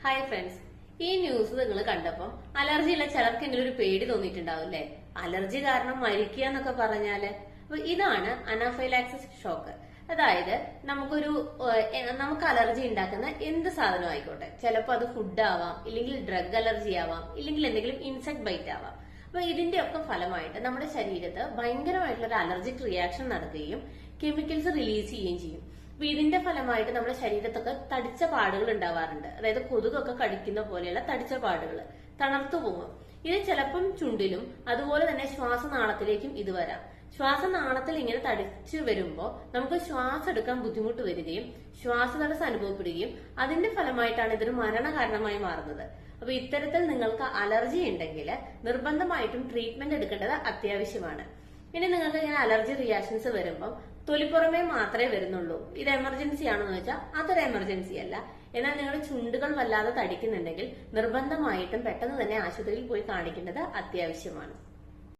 Hi friends, ഈ news നിങ്ങൾ കണ്ടപ്പോൾ അലർജി ഉള്ള ചിലർക്കെങ്കിലും ഒരു പേടി തോന്നിയിട്ടുണ്ടാവും അല്ലെ? അലർജി കാരണം മരിക്കുക എന്നൊക്കെ പറഞ്ഞാല് അപ്പൊ ഇതാണ് അനാഫൈലാക്സിസ് ഷോക്ക്. അതായത് നമുക്ക് അലർജി ഉണ്ടാക്കുന്ന എന്ത് സാധനം ആയിക്കോട്ടെ, ചിലപ്പോൾ അത് ഫുഡ് ആവാം, ഇല്ലെങ്കിൽ ഡ്രഗ് അലർജി ആവാം, ഇല്ലെങ്കിൽ എന്തെങ്കിലും ഇൻസെക്ട് ബൈറ്റ് ആവാം. അപ്പൊ ഇതിന്റെ ഒക്കെ ഫലമായിട്ട് നമ്മുടെ ശരീരത്ത് ഭയങ്കരമായിട്ടുള്ള ഒരു അലർജിക് റിയാക്ഷൻ നടക്കുകയും കെമിക്കൽസ് റിലീസ് ചെയ്യുകയും ചെയ്യും. അപ്പൊ ഇതിന്റെ ഫലമായിട്ട് നമ്മുടെ ശരീരത്തൊക്കെ തടിച്ച പാടുകൾ ഉണ്ടാവാറുണ്ട്. അതായത് കൊതുകൊക്കെ കടിക്കുന്ന പോലെയുള്ള തടിച്ച പാടുകൾ തണർത്തു പോകും. ഇത് ചിലപ്പം ചുണ്ടിലും അതുപോലെ തന്നെ ശ്വാസനാളത്തിലേക്കും ഇത് വരാം. ശ്വാസനാളത്തിൽ ഇങ്ങനെ തടിച്ചു വരുമ്പോൾ നമുക്ക് ശ്വാസം എടുക്കാൻ ബുദ്ധിമുട്ട് വരികയും ശ്വാസതടസ്സം അനുഭവപ്പെടുകയും അതിന്റെ ഫലമായിട്ടാണ് ഇതൊരു മരണകാരണമായി മാറുന്നത്. അപ്പൊ ഇത്തരത്തിൽ നിങ്ങൾക്ക് അലർജി ഉണ്ടെങ്കിൽ നിർബന്ധമായിട്ടും ട്രീറ്റ്മെന്റ് എടുക്കേണ്ടത് അത്യാവശ്യമാണ്. ഇനി നിങ്ങൾക്ക് ഇങ്ങനെ അലർജി റിയാക്ഷൻസ് വരുമ്പോൾ തൊലിപ്പുറമേ മാത്രമേ വരുന്നുള്ളൂ, ഇത് എമർജൻസി ആണെന്ന് വെച്ചാൽ അതൊരു എമർജൻസി അല്ല. എന്നാൽ നിങ്ങളുടെ ചുണ്ടുകൾ വല്ലാതെ തടിക്കുന്നുണ്ടെങ്കിൽ നിർബന്ധമായിട്ടും പെട്ടെന്ന് തന്നെ ആശുപത്രിയിൽ പോയി കാണിക്കേണ്ടത് അത്യാവശ്യമാണ്.